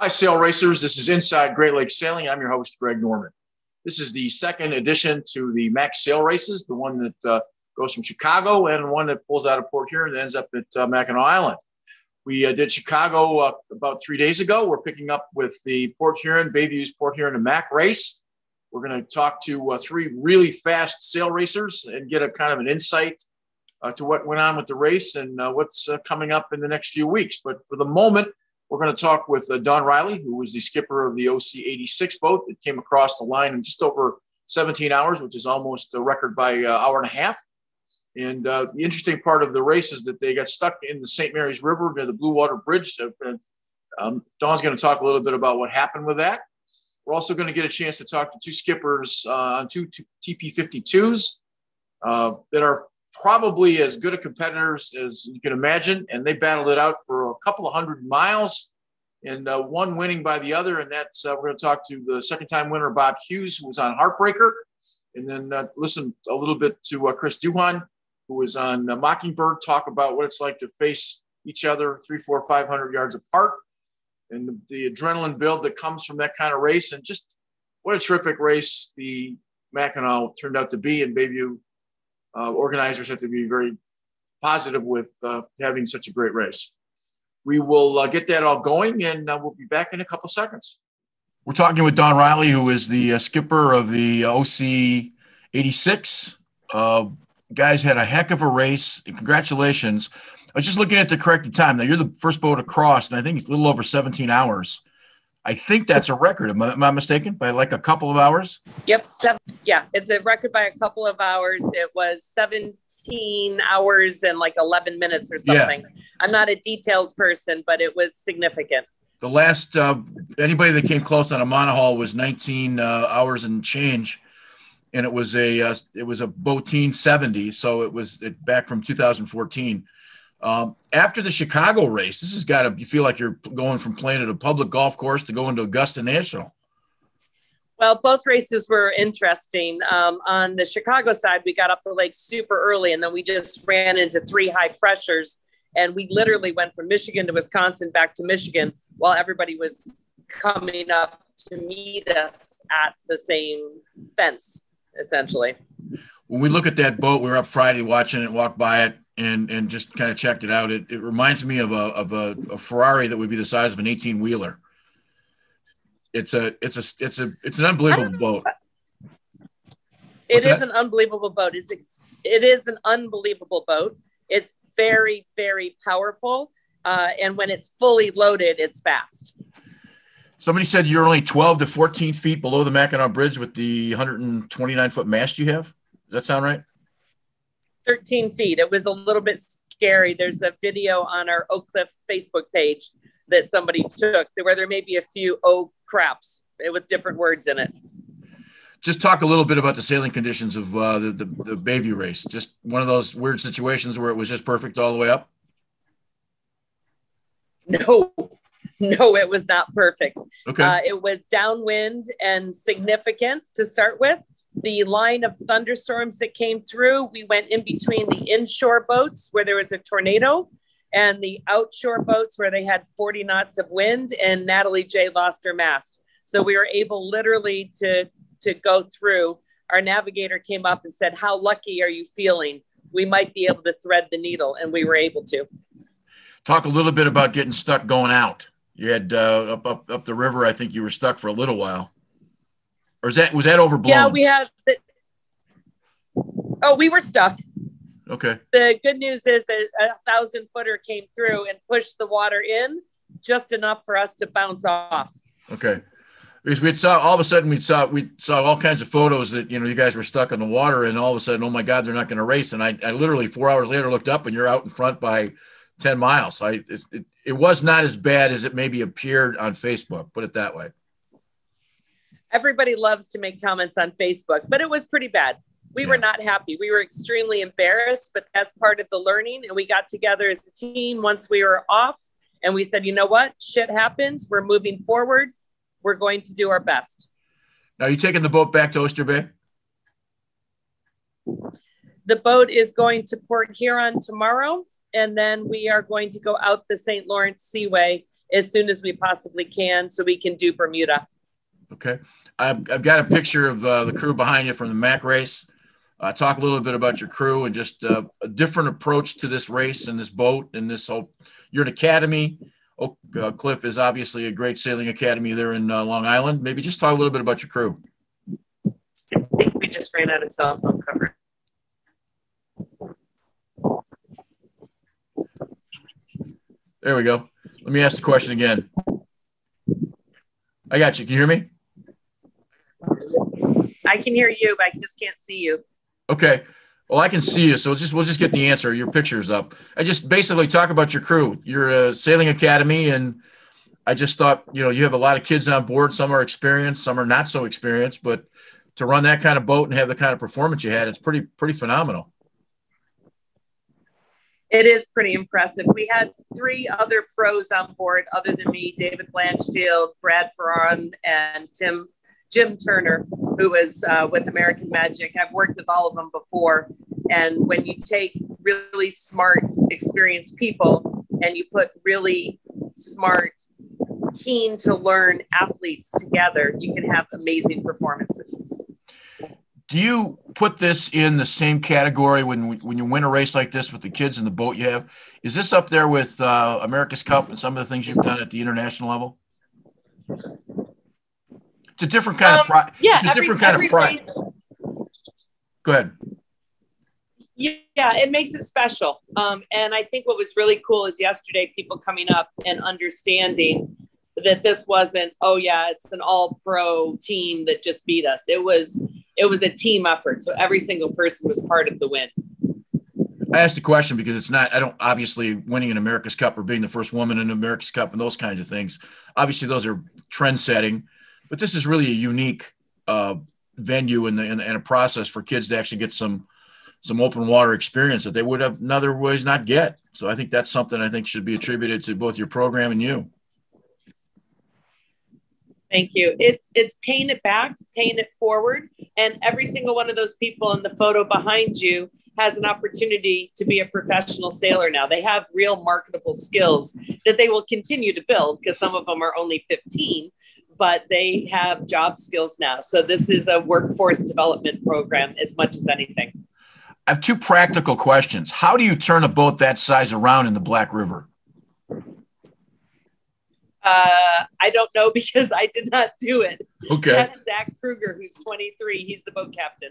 Hi, sail racers. This is Inside Great Lakes Sailing. I'm your host, Greg Norman. This is the second edition to the Mac Sail Races, the one that goes from Chicago and one that pulls out of Port Huron and ends up at Mackinac Island. We did Chicago about 3 days ago. We're picking up with the Port Huron, Bayview's Port Huron to Mac race. We're going to talk to three really fast sail racers and get a kind of an insight to what went on with the race and what's coming up in the next few weeks. But for the moment, we're going to talk with Don Riley, who was the skipper of the OC86 boat that came across the line in just over 17 hours, which is almost a record by an hour and a half. And the interesting part of the race is that they got stuck in the St. Mary's River near the Blue Water Bridge. Don's going to talk a little bit about what happened with that. We're also going to get a chance to talk to two skippers on two TP52s that are probably as good a competitors as you can imagine, and they battled it out for a couple of 100 miles, and one winning by the other, and that's we're going to talk to the second-time winner, Bob Hughes, who was on Heartbreaker, and then listen a little bit to Chris Duhon, who was on Mockingbird, talk about what it's like to face each other 300, 400, 500 yards apart, and the adrenaline build that comes from that kind of race, and just what a terrific race the Mackinac turned out to be, and Bayview organizers have to be very positive with having such a great race. We will get that all going, and we'll be back in a couple seconds. We're talking with Don Riley, who is the skipper of the OC86. Guys had a heck of a race. Congratulations. I was just looking at the corrected time. Now, you're the first boat across, and I think it's a little over 17 hours. I think that's a record. Am I mistaken? By like a couple of hours? Yep. It's a record by a couple of hours. It was 17 hours and like 11 minutes or something. Yeah. I'm not a details person, but it was significant. The last anybody that came close on a monohull was 19 hours and change, and it was a Boateen 70, so it was back from 2014. After the Chicago race, this has got to, you feel like you're going from playing at a public golf course to going to Augusta National. Well, both races were interesting. On the Chicago side, we got up the lake super early, and then we just ran into three high pressures. And we literally went from Michigan to Wisconsin back to Michigan while everybody was coming up to meet us at the same fence, essentially. When we look at that boat, we were up Friday watching it, walk by it, and just kind of checked it out. It reminds me of a Ferrari that would be the size of an 18-wheeler. It's an unbelievable boat. It is an unbelievable boat. It is an unbelievable boat. It's very, very powerful. And when it's fully loaded, it's fast. Somebody said you're only 12 to 14 feet below the Mackinac Bridge with the 129-foot mast you have. Does that sound right? 13 feet. It was a little bit scary. There's a video on our Oak Cliff Facebook page that somebody took where there may be a few craps with different words in it. Just talk a little bit about the sailing conditions of the Bayview race. Just one of those weird situations where it was just perfect all the way up? No, it was not perfect. Okay. It was downwind and significant to start with. The line of thunderstorms that came through, we went in between the inshore boats where there was a tornado and the outshore boats where they had 40 knots of wind, and Natalie J lost her mast. So we were able literally to go through. Our navigator came up and said, "How lucky are you feeling? We might be able to thread the needle," and we were able to. Talk a little bit about getting stuck going out. You had up the river. I think you were stuck for a little while. Or was that overblown? Yeah, we had. We were stuck. Okay. The good news is that a 1,000-footer came through and pushed the water in just enough for us to bounce off. Okay. Because we saw all of a sudden we saw all kinds of photos that, you know, you guys were stuck in the water, and all of a sudden, oh my God, they're not going to race. And I literally 4 hours later looked up and you're out in front by 10 miles. It was not as bad as it maybe appeared on Facebook, put it that way. Everybody loves to make comments on Facebook, but it was pretty bad. We were not happy. We were extremely embarrassed, but that's part of the learning. And we got together as a team once we were off, and we said, you know what? Shit happens. We're moving forward. We're going to do our best. Now, you taking the boat back to Oyster Bay? The boat is going to Port Huron tomorrow, and then we are going to go out the St. Lawrence Seaway as soon as we possibly can so we can do Bermuda. Okay. I've got a picture of the crew behind you from the MAC race. Talk a little bit about your crew and just a different approach to this race and this boat and this whole. You're an academy. Oak Cliff is obviously a great sailing academy there in Long Island. Maybe just talk a little bit about your crew. I think we just ran out of cell phone cover. There we go. Let me ask the question again. I got you. Can you hear me? I can hear you, but I just can't see you. Okay. Well, I can see you, so we'll just get the answer. Your picture's up. I just basically talk about your crew. You're a sailing academy, and I just thought, you know, you have a lot of kids on board. Some are experienced, some are not so experienced, but to run that kind of boat and have the kind of performance you had, it's pretty phenomenal. It is pretty impressive. We had 3 other pros on board other than me, David Blanchfield, Brad Ferron, and Jim Turner, who was with American Magic. I've worked with all of them before. And when you take really smart, experienced people and you put really smart, keen to learn athletes together, you can have amazing performances. Do you put this in the same category when you win a race like this with the kids and the boat you have? Is this up there with America's Cup and some of the things you've done at the international level? It's a different kind of pride. Yeah, it's a different kind of pride. Go ahead. Yeah, it makes it special. And I think what was really cool is yesterday people coming up and understanding that this wasn't, oh yeah, it's an all-pro team that just beat us. It was a team effort. So every single person was part of the win. I asked the question because it's not, obviously winning an America's Cup or being the first woman in America's Cup and those kinds of things. Obviously those are trend setting, but this is really a unique venue and a process for kids to actually get some open water experience that they would have otherwise not get. So I think that's something I think should be attributed to both your program and you. Thank you. It's paying it back, paying it forward. And every single one of those people in the photo behind you has an opportunity to be a professional sailor now. They have real marketable skills that they will continue to build because some of them are only 15, but they have job skills now. So this is a workforce development program as much as anything. I have 2 practical questions. How do you turn a boat that size around in the Black River? I don't know because I did not do it. Okay. That's Zach Kruger, who's 23. He's the boat captain.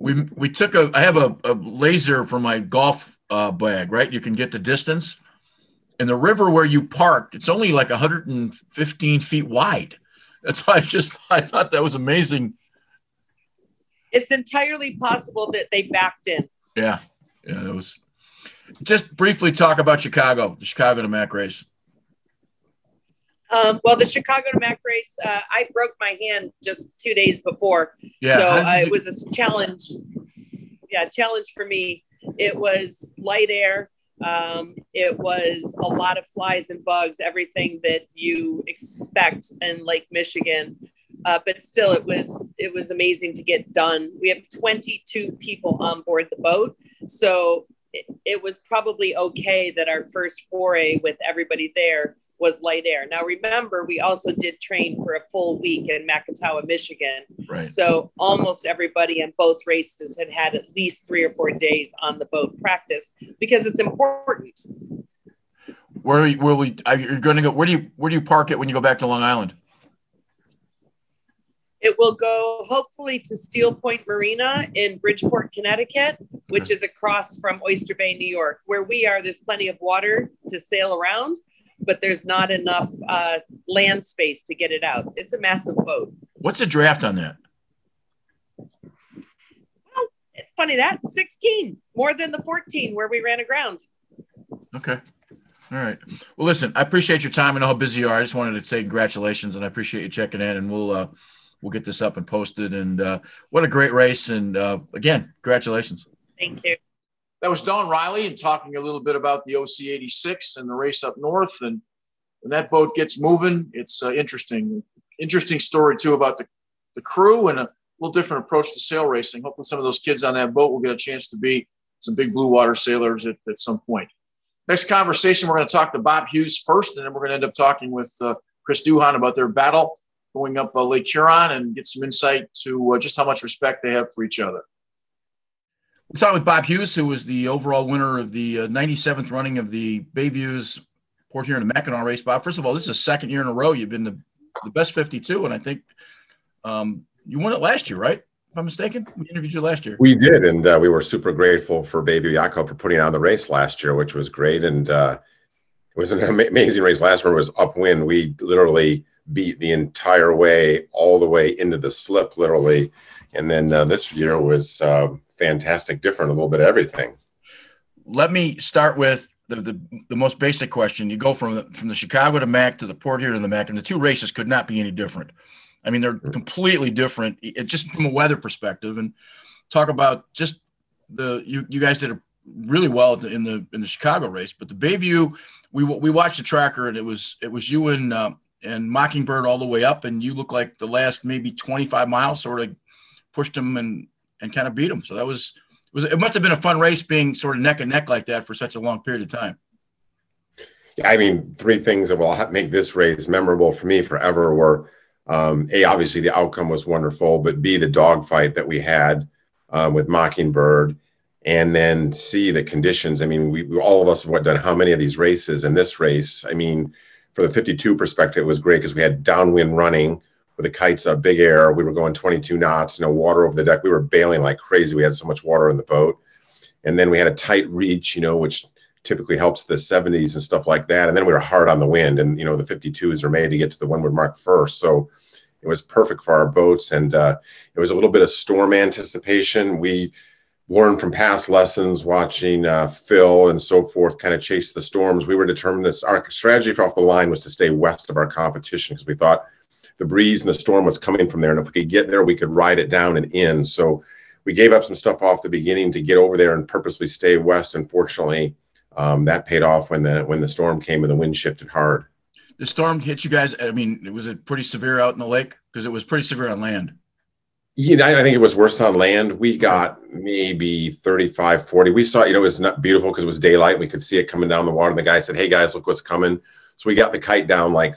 We took I have a laser for my golf bag, right? You can get the distance. And the river where you parked, it's only like 115 feet wide. That's why I thought that was amazing. It's entirely possible that they backed in. Yeah, it was. Just briefly talk about Chicago, the Chicago to Mac race. Well, the Chicago to Mac race, I broke my hand just 2 days before. Yeah, so it was a challenge. Yeah, challenge for me. It was light air. It was a lot of flies and bugs, everything that you expect in Lake Michigan. But still, it was amazing to get done. We have 22 people on board the boat. So it was probably okay that our first foray with everybody there was light air. Now, remember, we also did train for a full week in Macatawa, Michigan. Right. So almost everybody in both races had at least 3 or 4 days on the boat practice because it's important. you're going to go? Where do you park it when you go back to Long Island? It will go hopefully to Steel Point Marina in Bridgeport, Connecticut, which is across from Oyster Bay, New York. Where we are, there's plenty of water to sail around, but there's not enough land space to get it out. It's a massive boat. What's the draft on that? Well, funny that, 16, more than the 14 where we ran aground. Okay. All right. Well, listen, I appreciate your time. I know how busy you are. I just wanted to say congratulations, and I appreciate you checking in, and we'll get this up and posted. And what a great race. And again, congratulations. Thank you. That was Don Riley and talking a little bit about the OC86 and the race up north. And when that boat gets moving, it's interesting. Interesting story, too, about the crew and a little different approach to sail racing. Hopefully some of those kids on that boat will get a chance to be some big blue water sailors at some point. Next conversation, we're going to talk to Bob Hughes first, and then we're going to end up talking with Chris Duhon about their battle going up Lake Huron and get some insight to just how much respect they have for each other. We're talking with Bob Hughes, who was the overall winner of the 97th running of the Bayview's Port Huron and Mackinac race. Bob, first of all, this is the second year in a row you've been the best 52, and I think you won it last year, right? If I'm mistaken, we interviewed you last year. We did, and we were super grateful for Bayview Yacht for putting on the race last year, which was great, and it was an amazing race. Last one was upwind. We literally beat the entire way, all the way into the slip, literally. And then this year was fantastic, different, a little bit of everything. Let me start with the most basic question. You go from the Chicago to Mac to the Port Huron to the Mac, and the two races could not be any different. I mean, they're completely different, just from a weather perspective. And talk about just you guys did really well in the Chicago race, but the Bayview, we watched the tracker, and it was you and Mockingbird all the way up, and you look like the last maybe 25 miles sort of pushed them and kind of beat them. So it must have been a fun race being sort of neck and neck like that for such a long period of time. Yeah, I mean, three things that will make this race memorable for me forever were, A, obviously the outcome was wonderful, but B, the dogfight that we had with Mockingbird, and then C, the conditions. I mean, we all of us have done how many of these races, and this race, I mean, for the 52 perspective, it was great because we had downwind running with the kites up, big air. We were going 22 knots, water over the deck. We were bailing like crazy. We had so much water in the boat. And then we had a tight reach, which typically helps the 70s and stuff like that. And then we were hard on the wind. And, the 52s are made to get to the windward mark first. So it was perfect for our boats. And it was a little bit of storm anticipation. We learned from past lessons, watching Phil and so forth kind of chase the storms. We were determined our strategy for off the line was to stay west of our competition because we thought the breeze and the storm was coming from there. And if we could get there, we could ride it down and in. So we gave up some stuff off the beginning to get over there and purposely stay west. Unfortunately, that paid off when the storm came and the wind shifted hard. The storm hit you guys. I mean, was it pretty severe out in the lake? Because it was pretty severe on land. I think it was worse on land. We got maybe 35, 40. We saw, it was not beautiful because it was daylight. We could see it coming down the water. And the guy said, "Hey guys, look what's coming." So we got the kite down. Like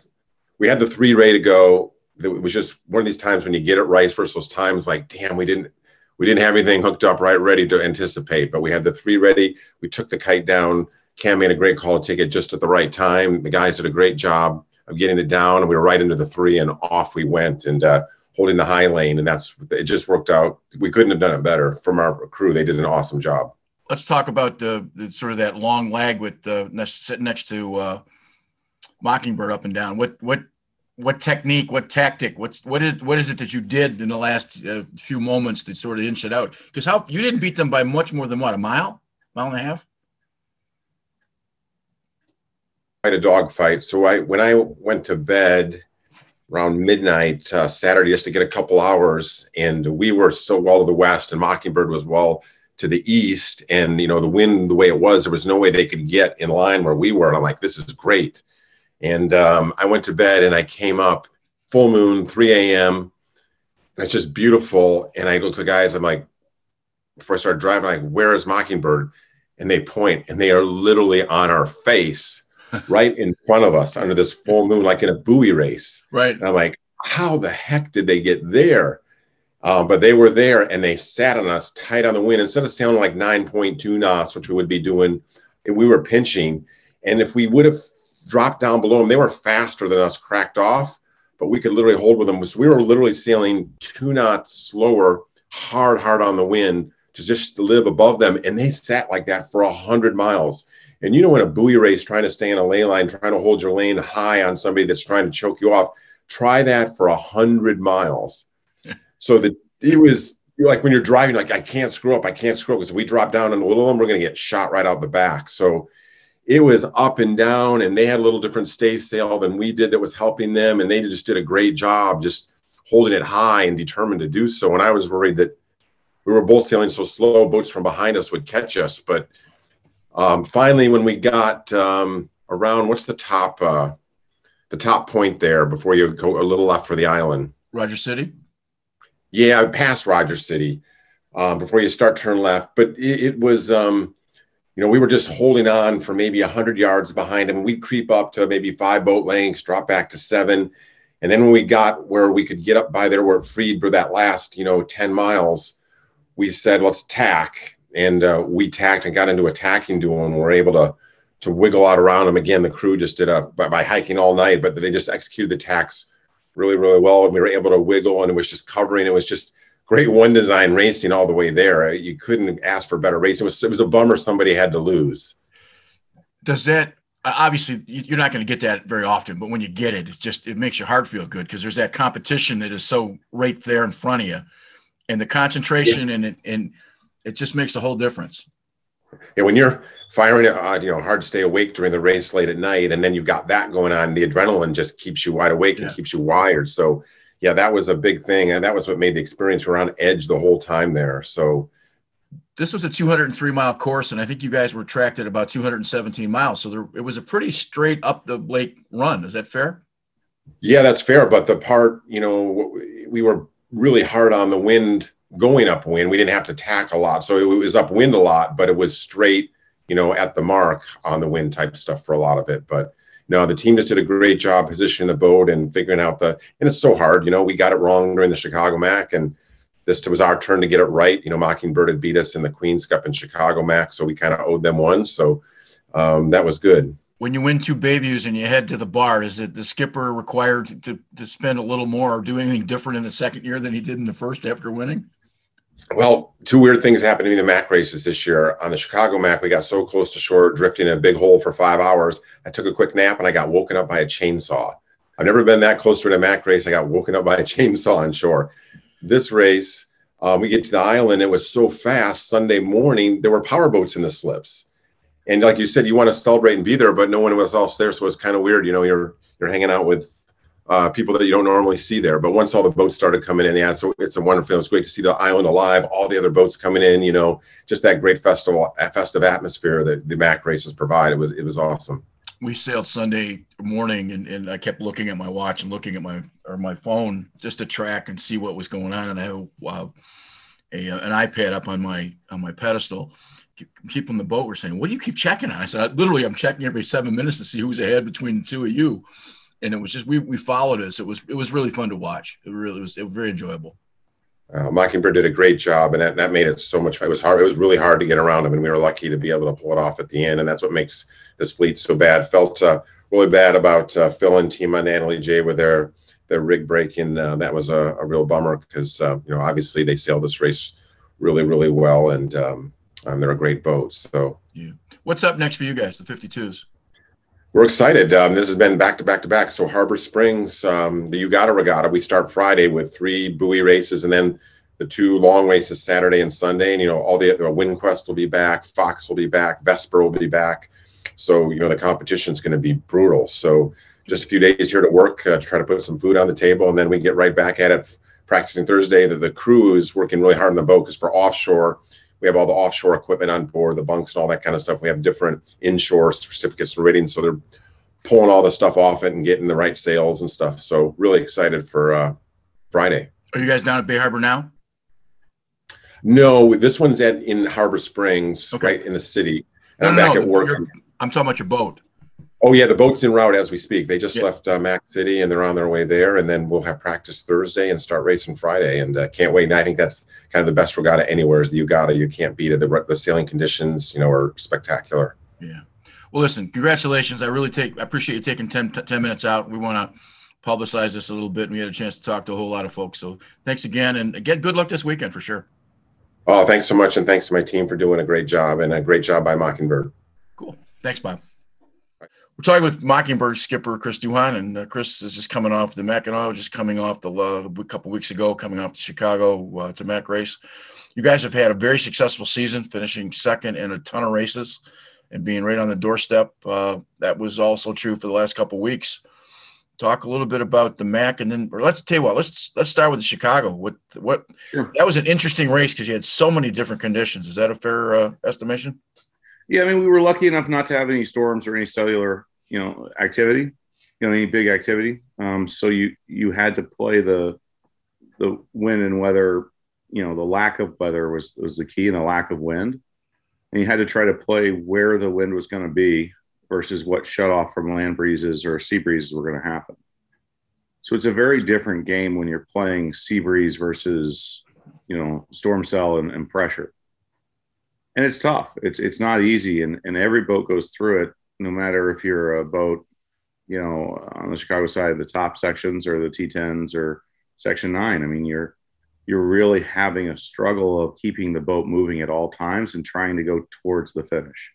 we had the 3 ready to go. It was just one of these times when you get it right. First those times like, damn, we didn't have anything hooked up right, ready to anticipate. But we had the 3 ready. We took the kite down. Cam made a great call to take it just at the right time. The guys did a great job of getting it down. And we were right into the 3 and off we went. And holding the high lane, and it just worked out. We couldn't have done it better from our crew. They did an awesome job. Let's talk about the sort of that long lag with sitting next to Mockingbird up and down. What technique, what tactic, what is it that you did in the last few moments to sort of inch it out? Because you didn't beat them by much more than what, a mile and a half? Quite a dog fight. So when I went to bed around midnight Saturday just to get a couple hours, and we were so well to the west and Mockingbird was well to the east, and the wind the way it was, there was no way they could get in line where we were. And I'm like, this is great. And I went to bed and I came up, full moon, 3 a.m. and it's just beautiful. And I looked at the guys, I'm like, before I started driving, like, where is Mockingbird? And they point, and they are literally on our face right in front of us under this full moon, like in a buoy race. Right. And I'm like, how the heck did they get there? But they were there, and they sat on us tight on the wind. Instead of sounding like 9.2 knots, which we would be doing, we were pinching. And if we would have dropped down below them. They were faster than us, cracked off, but we could literally hold with them. So we were literally sailing 2 knots slower, hard on the wind to just live above them. And they sat like that for 100 miles. And you know, in a buoy race, trying to stay in a lay line, trying to hold your lane high on somebody that's trying to choke you off, try that for 100 miles. So that it was like when you're driving, like, I can't screw up. Because if we drop down in a little of them, we're going to get shot right out the back. So it was up and down, and they had a little different stay sail than we did that was helping them. And they just did a great job just holding it high and determined to do so. And I was worried that we were both sailing so slow, boats from behind us would catch us. But finally, when we got around, what's the top point there before you go a little left for the island? Rogers City? Yeah, past Rogers City before you start turn left. But it was, we were just holding on for maybe 100 yards behind them. We'd creep up to maybe 5 boat lengths, drop back to 7. And then when we got where we could get up by there where it freed for that last, 10 miles, we said, let's tack. And we tacked and got into a tacking duel, and we're able to wiggle out around them. Again, the crew just did by hiking all night, but they just executed the tacks really, really well. And we were able to wiggle, and it was just covering. It was just great one design racing all the way there. You couldn't ask for better racing. It was a bummer somebody had to lose. Does that, obviously you're not going to get that very often, but when you get it, it makes your heart feel good, because there's that competition that is so right there in front of you, and the concentration, and it just makes a whole difference. Yeah, when you're firing it, hard to stay awake during the race late at night, and then you've got that going on, the adrenaline just keeps you wide awake and keeps you wired. So yeah, that was a big thing, and that was what made the experience. We were on edge the whole time there. So this was a 203-mile course, and I think you guys were tracked at about 217 miles. So it was a pretty straight up the lake run. Is that fair? Yeah, that's fair. But the part, we were really hard on the wind going upwind. We didn't have to tack a lot. So it was upwind a lot, but it was straight, at the mark on the wind type stuff for a lot of it. But no, the team just did a great job positioning the boat and figuring out and it's so hard, we got it wrong during the Chicago Mac, and this was our turn to get it right. Mockingbird had beat us in the Queen's Cup and Chicago Mac, so we kind of owed them one. So that was good. When you win 2 Bayviews and you head to the bar, is it the skipper required to spend a little more or do anything different in the second year than he did in the first after winning? Well, 2 weird things happened to me in the Mac races this year. On the Chicago Mac, we got so close to shore, drifting in a big hole for 5 hours. I took a quick nap and I got woken up by a chainsaw. I've never been that close to a Mac race. I got woken up by a chainsaw on shore. This race, we get to the island. It was so fast. Sunday morning, there were power boats in the slips. And like you said, you want to celebrate and be there, but no one was else there. So it was kind of weird. You're hanging out with people that you don't normally see there. But once all the boats started coming in, so it's a wonderful feeling. It's great to see the island alive, all the other boats coming in, just that great festive atmosphere that the Mac races provide. It was awesome. We sailed Sunday morning, and I kept looking at my watch and looking at my phone just to track and see what was going on. And I had an iPad up on my pedestal. People in the boat were saying, "What do you keep checking on?" I said, "Literally, I'm checking every 7 minutes to see who's ahead between the 2 of you." And it was just we followed us. It was really fun to watch. It was very enjoyable. Mockingbird did a great job, and that made it so much fun. It was hard. It was really hard to get around them, and we were lucky to be able to pull it off at the end. And that's what makes this fleet so bad. Felt really bad about Phil and team on Natalie J with their rig breaking. That was a real bummer because obviously they sailed this race really, really well, and they're a great boat. So yeah. What's up next for you guys, the 52s? We're excited. This has been back to back to back. So Harbor Springs, the Ugata Regatta, we start Friday with 3 buoy races, and then the 2 long races Saturday and Sunday. And all the WindQuest will be back, Fox will be back, Vesper will be back. So the competition's going to be brutal. So just a few days here to work to try to put some food on the table, and then we get right back at it practicing Thursday. The crew is working really hard on the boat because for offshore, we have all the offshore equipment on board, the bunks and all that kind of stuff. We have different inshore certificates and ratings, so they're pulling all the stuff off it and getting the right sails and stuff. So really excited for Friday. Are you guys down at Bay Harbor now? No, this one's in Harbor Springs, okay, right in the city. And I'm back at work. I'm talking about your boat. Oh, yeah, the boat's en route as we speak. They just left Mac City, and they're on their way there. And then we'll have practice Thursday and start racing Friday. And can't wait. And I think that's kind of the best regatta anywhere is the Ugata. You can't beat it. The sailing conditions, are spectacular. Yeah. Well, listen, congratulations. I appreciate you taking 10 minutes out. We want to publicize this a little bit, and we had a chance to talk to a whole lot of folks. So thanks again, and again, good luck this weekend for sure. Oh, thanks so much, and thanks to my team for doing a great job, and a great job by Mockingbird. Cool. Thanks, Bob. We're talking with Mockingbird skipper Chris Duhon, and Chris is just coming off the Mackinac, just coming off a couple weeks ago, coming off the Chicago to Mac race. You guys have had a very successful season, finishing second in a ton of races and being right on the doorstep. That was also true for the last couple of weeks. Talk a little bit about the Mac, and then let's tell you what. Let's start with the Chicago. What Sure. That was an interesting race because you had so many different conditions. Is that a fair estimation? Yeah, I mean, we were lucky enough not to have any storms or any cellular, activity, any big activity. So you had to play the wind and weather. The lack of weather was the key, and the lack of wind. And you had to try to play where the wind was going to be versus what shut off from land breezes or sea breezes were going to happen. So it's a very different game when you're playing sea breeze versus, storm cell and pressure. And it's tough. It's not easy. And every boat goes through it, no matter if you're a boat, on the Chicago side of the top sections or the T10s or Section 9. I mean, you're really having a struggle of keeping the boat moving at all times and trying to go towards the finish.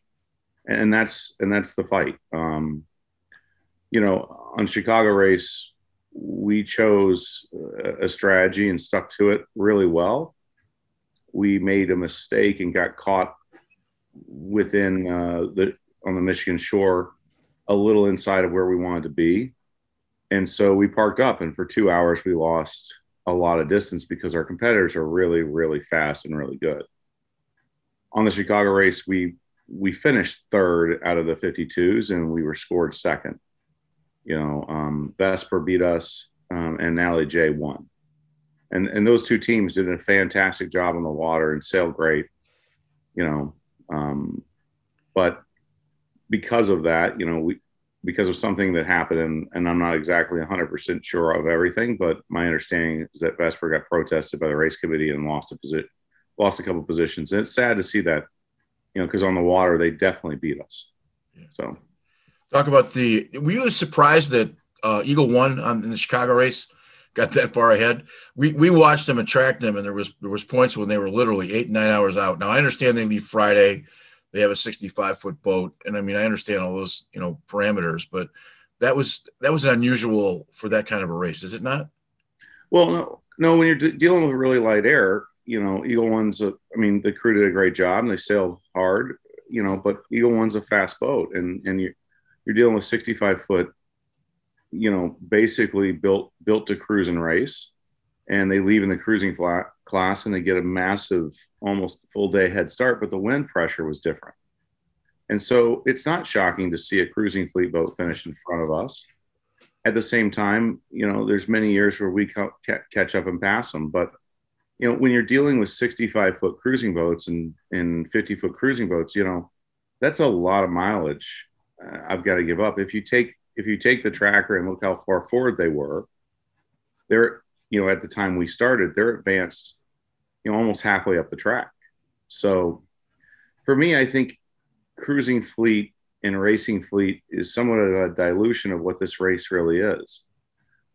And that's the fight. On Chicago race, we chose a strategy and stuck to it really well. We made a mistake and got caught within on the Michigan shore, a little inside of where we wanted to be. And so we parked up, and for 2 hours, we lost a lot of distance because our competitors are really, really fast and really good. On the Chicago race, we finished third out of the 52s, and we were scored second. Vesper beat us, and Natalie J won. And those two teams did a fantastic job on the water and sailed great, but because of that, because of something that happened, and I'm not exactly 100% sure of everything, but my understanding is that Vesper got protested by the race committee and lost a couple positions. And it's sad to see that, because on the water, they definitely beat us. Yeah. So talk about were you surprised that Eagle won in the Chicago race, got that far ahead? We watched them and tracked them, and there was points when they were literally 8 and 9 hours out. Now I understand they leave Friday. They have a 65-foot boat, and I mean I understand all those parameters, but that was unusual for that kind of a race, is it not? Well, no. When you're dealing with really light air, Eagle One's the crew did a great job and they sailed hard, but Eagle One's a fast boat, and you're dealing with 65-foot, basically built to cruise and race, and they leave in the cruising class and they get a massive, almost full day head start, but the wind pressure was different. And so it's not shocking to see a cruising fleet boat finish in front of us. At the same time, there's many years where we catch up and pass them, but when you're dealing with 65-foot cruising boats and 50-foot cruising boats, that's a lot of mileage I've got to give up. If you take the tracker and look how far forward they were, they're, at the time we started, they're advanced, almost halfway up the track. So for me, I think cruising fleet and racing fleet is somewhat of a dilution of what this race really is.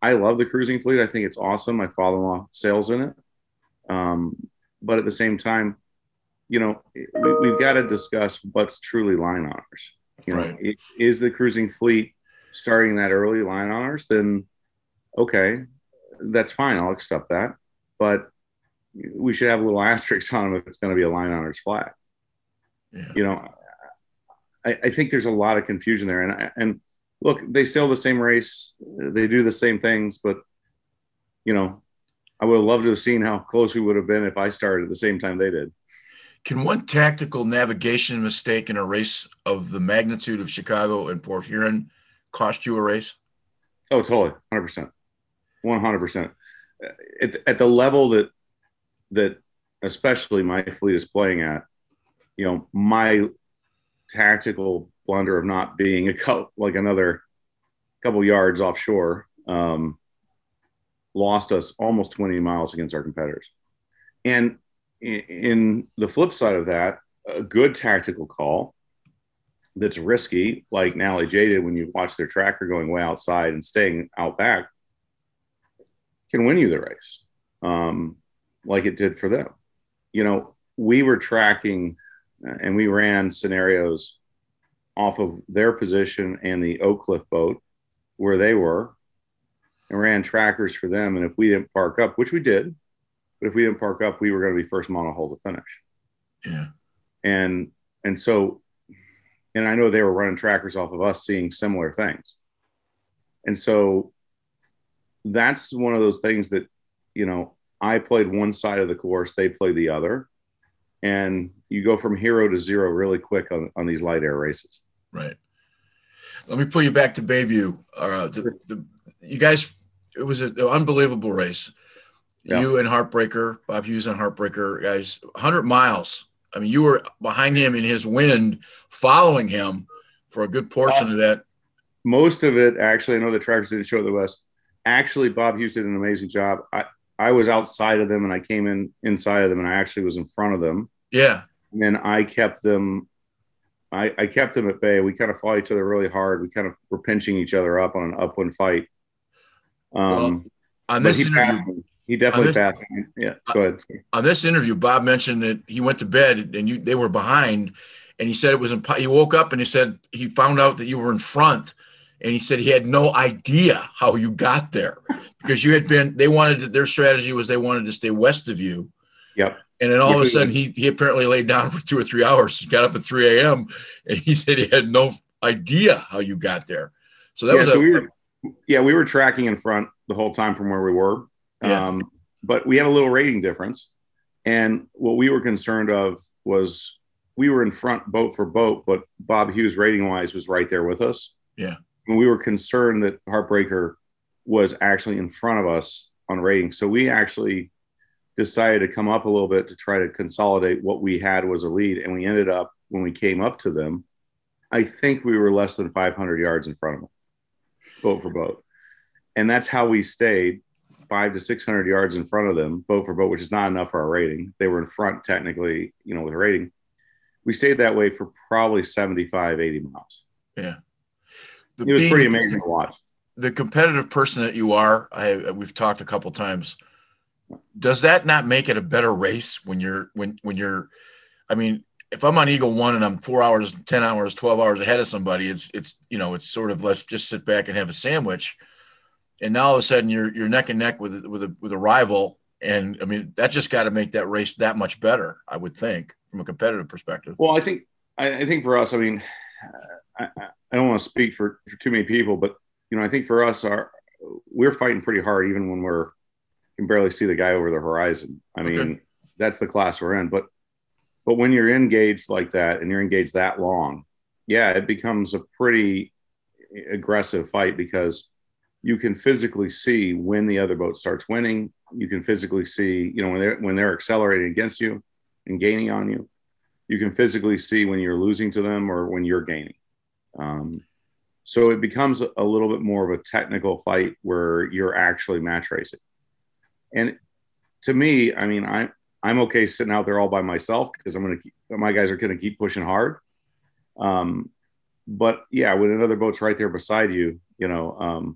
I love the cruising fleet. I think it's awesome. My father-in-law sails in it. But at the same time, we've got to discuss what's truly line honors. Right. Is the cruising fleet starting that early line honors? Then, okay, that's fine. I'll accept that. But we should have a little asterisk on them if it's going to be a line honors flag. Yeah. I think there's a lot of confusion there. And look, they sail the same race. They do the same things, but, I would have loved to have seen how close we would have been if I started at the same time they did. Can one tactical navigation mistake in a race of the magnitude of Chicago and Port Huron cost you a race? Oh, totally. 100%. 100%. At the level that especially my fleet is playing at, my tactical blunder of not being another couple yards offshore, lost us almost 20 miles against our competitors. And in the flip side of that, a good tactical call that's risky, like Nally J did when you watch their tracker going way outside and staying out back, can win you the race, like it did for them. You know, we were tracking and we ran scenarios off of their position and the Oak Cliff boat where they were, and ran trackers for them. And if we didn't park up, which we did, but if we didn't park up, we were going to be first monohull to finish. Yeah. And so, and I know they were running trackers off of us, seeing similar things. And so that's one of those things that, you know, I played one side of the course, they played the other. And you go from hero to zero really quick on these light air races. Right. Let me pull you back to Bayview. You guys, it was an unbelievable race. Yeah. You and Heartbreaker, Bob Hughes and Heartbreaker, guys, 100 miles. I mean, you were behind him in his wind, following him for a good portion of that. Most of it, actually, I know the trackers didn't show the West. Actually, Bob Hughes did an amazing job. I was outside of them, and I came inside of them, and I actually was in front of them. Yeah. And then I kept them. I kept them at bay. We kind of fought each other really hard. We kind of were pinching each other up on an upwind fight. On this interview, he definitely passed. Yeah, go ahead. On this interview, Bob mentioned that he went to bed and they were behind, and he said it was. He woke up and he said he found out that you were in front, and he said he had no idea how you got there because you had been. They wanted their strategy was they wanted to stay west of you. Yep. And then all of a sudden, he apparently laid down for 2 or 3 hours. He got up at 3 a.m. and he said he had no idea how you got there. So that was. We were tracking in front the whole time from where we were. Yeah. But we had a little rating difference, and what we were concerned of was we were in front boat for boat, but Bob Hughes rating wise was right there with us. Yeah. And we were concerned that Heartbreaker was actually in front of us on rating. So we actually decided to come up a little bit to try to consolidate what we had was a lead. And we ended up, when we came up to them, I think we were less than 500 yards in front of them, boat for boat. And that's how we stayed 500 to 600 yards in front of them, boat for boat, which is not enough for our rating. They were in front technically, you know, with a rating. We stayed that way for probably 75, 80 miles. Yeah. It was pretty amazing to watch. The competitive person that you are, we've talked a couple times. Does that not make it a better race when you're, I mean, if I'm on Eagle One and I'm 4 hours, 10 hours, 12 hours ahead of somebody, it's, you know, it's sort of, let's just sit back and have a sandwich. And now all of a sudden you're neck and neck with a rival. And I mean, that just got to make that race that much better, I would think, from a competitive perspective. Well, I think for us, I mean, I don't want to speak for too many people, but, you know, I think for us, we're fighting pretty hard, even when can barely see the guy over the horizon. I mean, that's the class we're in. But when you're engaged like that and you're engaged that long, yeah, it becomes a pretty aggressive fight because you can physically see when the other boat starts winning. You can physically see, you know, when they're accelerating against you and gaining on you. You can physically see when you're losing to them or when you're gaining. So it becomes a little bit more of a technical fight where you're actually match racing. And to me, I mean, I'm okay sitting out there all by myself because my guys are going to keep pushing hard. But yeah, when another boat's right there beside you, you know,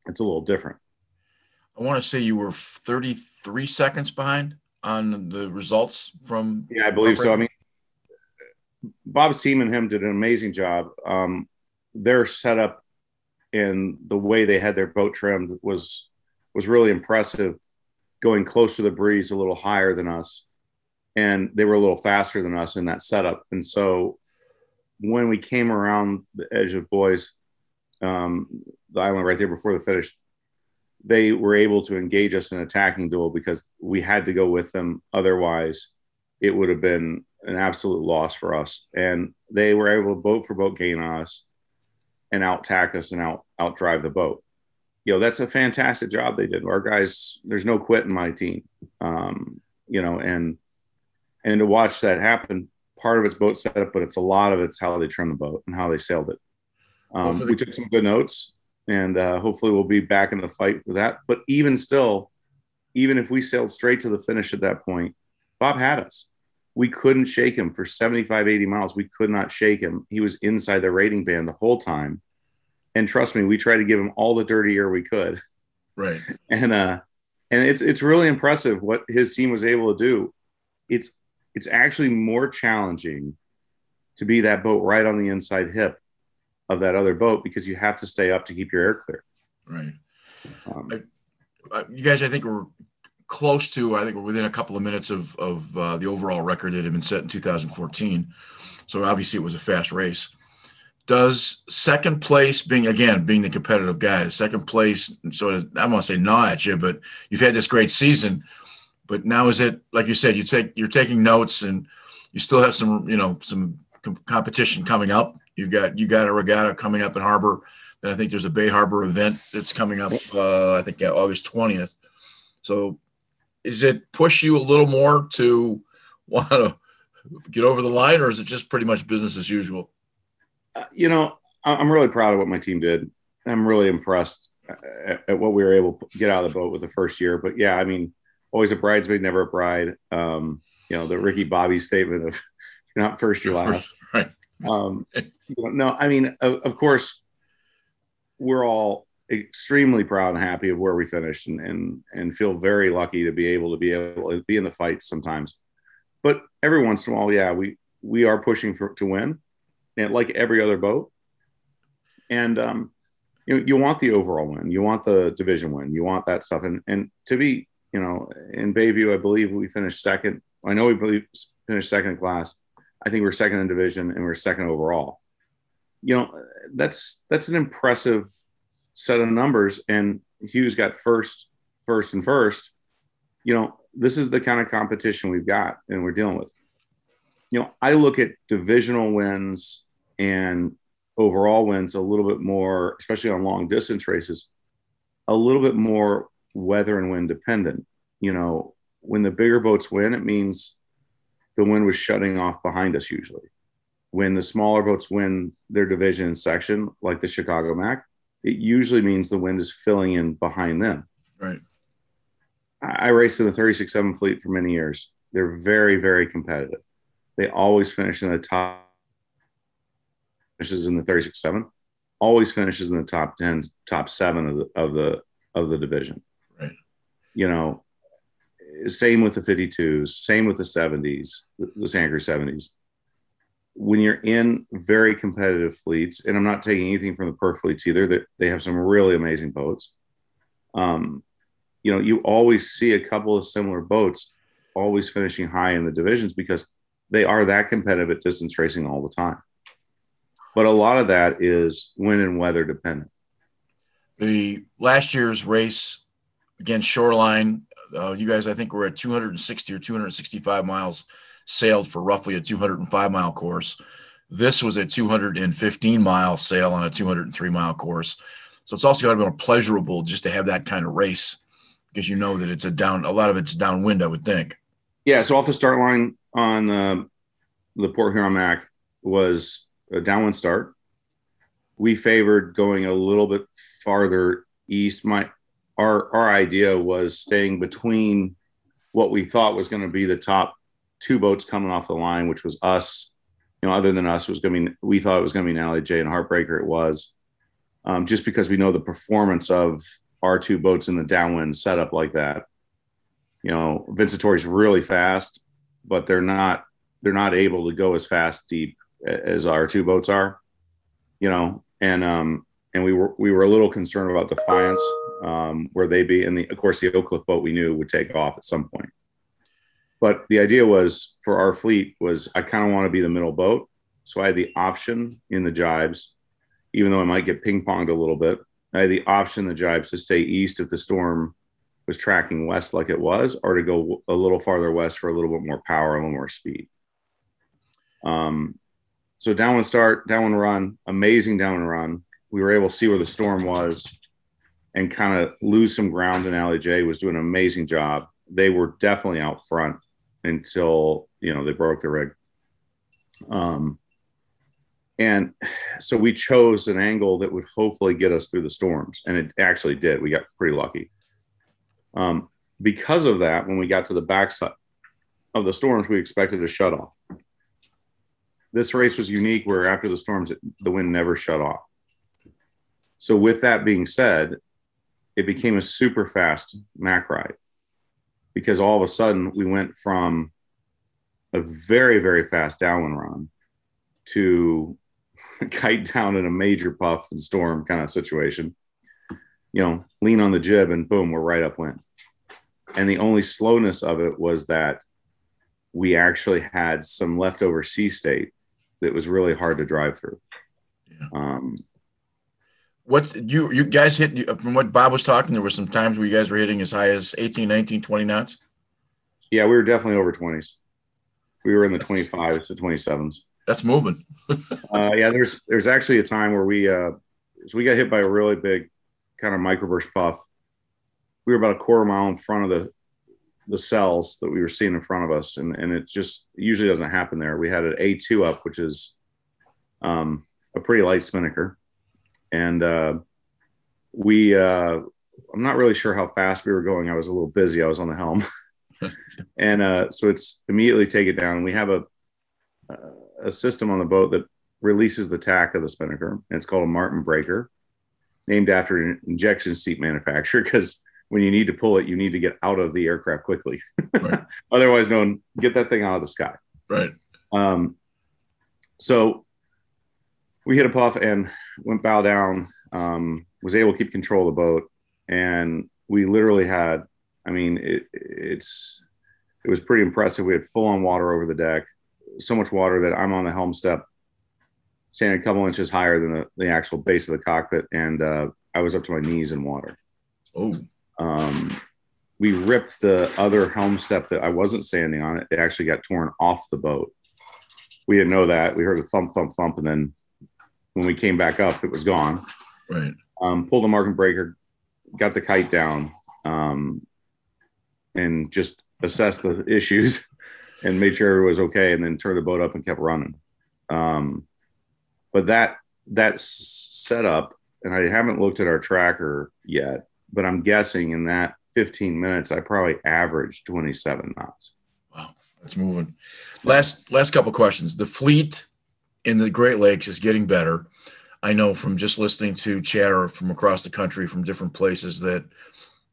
it's a little different. I want to say you were 33 seconds behind on the results from. Yeah, I believe so. I mean, Bob's team and him did an amazing job. Their setup and the way they had their boat trimmed was really impressive, going close to the breeze, a little higher than us. And they were a little faster than us in that setup. And so when we came around the edge of Boys, the island right there before the finish, they were able to engage us in an attacking duel because we had to go with them. Otherwise, it would have been an absolute loss for us. And they were able to boat for boat gain on us and out-tack us and out-drive the boat. You know, that's a fantastic job they did. Our guys, there's no quit in my team. You know, and to watch that happen, part of it's boat setup, but a lot of it's how they trim the boat and how they sailed it. We took some good notes, and hopefully we'll be back in the fight with that. But even still, even if we sailed straight to the finish at that point, Bob had us. We couldn't shake him for 75, 80 miles. We could not shake him. He was inside the rating band the whole time. And trust me, we tried to give him all the dirty air we could. Right. And it's really impressive what his team was able to do. It's actually more challenging to be that boat right on the inside hip of that other boat because you have to stay up to keep your air clear. Right. You guys, I think we're close to, I think we're within a couple of minutes of the overall record that had been set in 2014. So obviously it was a fast race. Does second place being the competitive guy, second place sort of, I don't want to say gnaw at you, but you've had this great season, but now is it, like you said, you're taking notes and you still have some competition coming up. You got a regatta coming up in Harbor. Then I think there's a Bay Harbor event that's coming up, I think August 20th. So is it push you a little more to want to get over the line, or is it just pretty much business as usual? I'm really proud of what my team did. I'm really impressed at what we were able to get out of the boat with the first year. But yeah, I mean, always a bridesmaid, never a bride. The Ricky Bobby statement of you're not first, you're last. Right. No, I mean, of course, we're all extremely proud and happy of where we finished and feel very lucky to be able to be in the fight sometimes. But every once in a while, yeah, we are pushing to win. And like every other boat. And you want the overall win, you want the division win, you want that stuff. And to be, in Bayview, I believe we finished second. I know we finished second in class. I think we're second in division and we're second overall. That's an impressive set of numbers. And Hughes got first. This is the kind of competition we've got and we're dealing with. I look at divisional wins and overall wins a little bit more, especially on long distance races, a little bit more weather and wind dependent. When the bigger boats win, it means the wind was shutting off behind us usually. When the smaller boats win their division and section, like the Chicago Mac, it usually means the wind is filling in behind them. Right. I raced in the 36-7 fleet for many years. They're very, very competitive. They always finish in the top. Finishes in the 36-7, always finishes in the top 10, top 7 of the division. Right. Same with the 52s, same with the 70s, the Santa Cruz 70s. When you're in very competitive fleets, and I'm not taking anything from the Perk fleets either, they have some really amazing boats. You always see a couple of similar boats always finishing high in the divisions because they are that competitive at distance racing all the time. But a lot of that is wind and weather dependent. The last year's race against Shoreline, you guys, I think, were at 260 or 265 miles sailed for roughly a 205-mile course. This was a 215-mile sail on a 203-mile course. So it's also got to be more pleasurable just to have that kind of race because that it's a lot of it's downwind, I would think. Yeah, so off the start line on the Port Huron Mac was a downwind start. We favored going a little bit farther east. Our idea was staying between what we thought was going to be the top two boats coming off the line, which was us. Other than us, we thought it was going to be an LAJ and Heartbreaker. It was just because we know the performance of our two boats in the downwind setup like that. Vincitori's really fast, but they're not able to go as fast deep as our two boats are, and we were a little concerned about Defiance, where they be. And of course, the Oak Cliff boat we knew would take off at some point. But the idea was for our fleet was I kind of want to be the middle boat. So I had the option in the jibes, even though I might get ping ponged a little bit, I had the option in the jibes to stay east if the storm was tracking west like it was, or to go a little farther west for a little bit more power and a little more speed. So downwind start, downwind run, amazing downwind run. We were able to see where the storm was and kind of lose some ground. And LAJ was doing an amazing job. They were definitely out front until, they broke the rig. And so we chose an angle that would hopefully get us through the storms. And it actually did. We got pretty lucky. Because of that, when we got to the backside of the storms, we expected a shut off. This race was unique where after the storms, the wind never shut off. So with that being said, it became a super fast MAC ride because all of a sudden we went from a very, very fast downwind run to kite down in a major puff and storm kind of situation, lean on the jib and boom, we're right upwind. And the only slowness of it was that we actually had some leftover sea state that was really hard to drive through. Yeah. What you guys hit, from what Bob was talking, there were some times where you guys were hitting as high as 18, 19, 20 knots? Yeah, we were definitely over 20s. We were in the 25s to 27s. That's moving. Yeah, there's actually a time where we got hit by a really big kind of microburst puff. We were about a quarter mile in front of the cells that we were seeing in front of us, and it just usually doesn't happen there. We had an A2 up, which is a pretty light spinnaker, and I'm not really sure how fast we were going. I was a little busy. I was on the helm, and so it's immediately take it down. We have a system on the boat that releases the tack of the spinnaker, and it's called a Martin breaker, named after an injection seat manufacturer, because when you need to pull it, you need to get out of the aircraft quickly. Right. Otherwise known, get that thing out of the sky. Right. So we hit a puff and went bow down, was able to keep control of the boat. And we literally had, it was pretty impressive. We had full on water over the deck, so much water that I'm on the helm step, standing a couple inches higher than the actual base of the cockpit. And I was up to my knees in water. Oh. We ripped the other helm step that I wasn't standing on. It actually got torn off the boat. We didn't know that. We heard a thump, thump, thump. And then when we came back up, it was gone. Right. Pulled the Martin breaker, got the kite down, and just assessed the issues and made sure it was okay. And then turned the boat up and kept running. But that setup, and I haven't looked at our tracker yet, but I'm guessing in that 15 minutes, I probably averaged 27 knots. Wow, that's moving. Last couple questions. The fleet in the Great Lakes is getting better. I know from just listening to chatter from across the country, from different places, that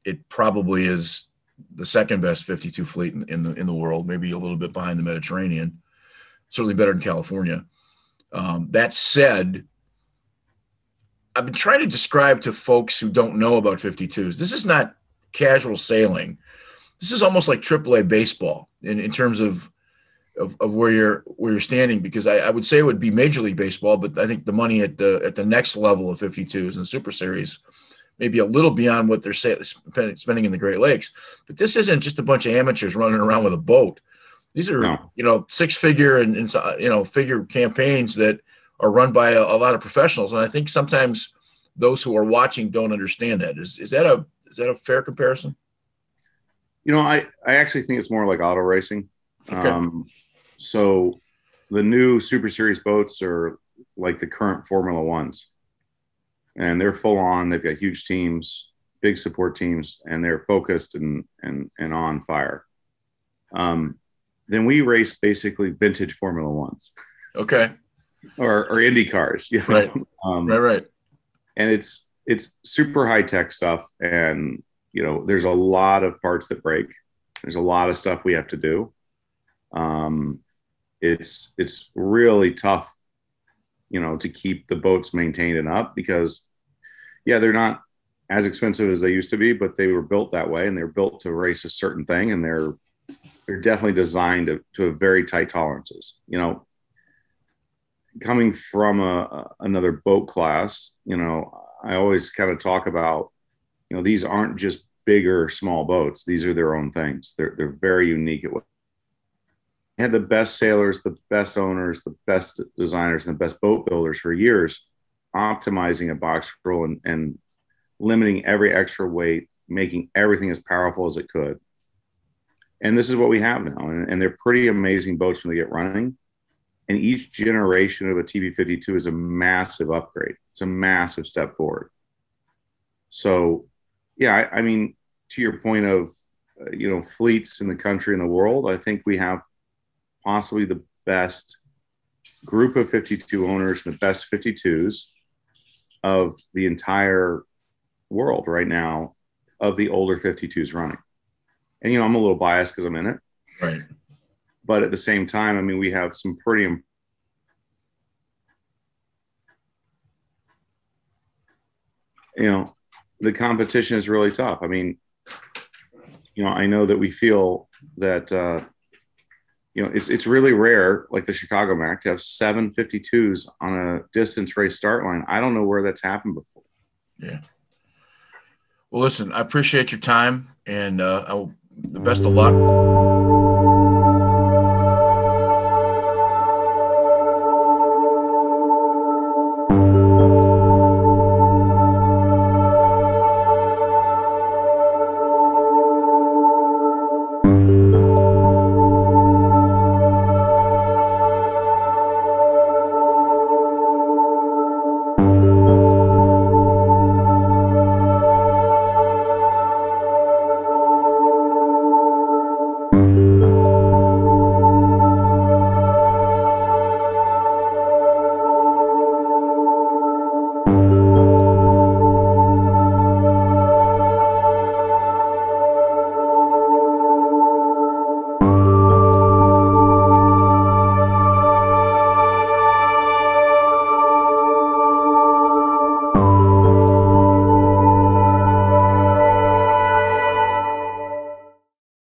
it probably is the second best 52 fleet in the world, maybe a little bit behind the Mediterranean. Certainly better than California. That said, I've been trying to describe to folks who don't know about 52s, this is not casual sailing. This is almost like AAA baseball in terms of where you're standing, because I would say it would be Major League Baseball, but I think the money at the next level of 52s and Super Series may be a little beyond what they're spending in the Great Lakes. But this isn't just a bunch of amateurs running around with a boat. These are, six-figure and figure campaigns that are run by a lot of professionals. And I think sometimes those who are watching don't understand that. Is that a fair comparison? I actually think it's more like auto racing. Okay. So the new Super Series boats are like the current Formula Ones, and they're full on. They've got huge teams, big support teams, and they're focused and on fire. Then we race basically vintage Formula Ones. Okay. or Indy cars. Right. Right. And it's super high tech stuff. And, there's a lot of parts that break. There's a lot of stuff we have to do. It's really tough, to keep the boats maintained and up, because they're not as expensive as they used to be, but they were built that way, and they're built to race a certain thing. And they're definitely designed to have very tight tolerances. Coming from another boat class, I always kind of talk about, these aren't just big or small boats. These are their own things. They're very unique at what had the best sailors, the best owners, the best designers, and the best boat builders for years, optimizing a box roll and limiting every extra weight, making everything as powerful as it could. And this is what we have now. And they're pretty amazing boats when they get running. And each generation of a TB52 is a massive upgrade. It's a massive step forward. So, to your point of fleets in the country and the world. I think we have possibly the best group of 52 owners and the best 52s of the entire world right now, of the older 52s running. And, I'm a little biased because I'm in it. Right. But at the same time, I mean, we have some pretty, the competition is really tough. I mean, I know that we feel that, it's really rare, like the Chicago Mac, to have 7 52s on a distance race start line. I don't know where that's happened before. Yeah. Well, listen, I appreciate your time, and the best of luck.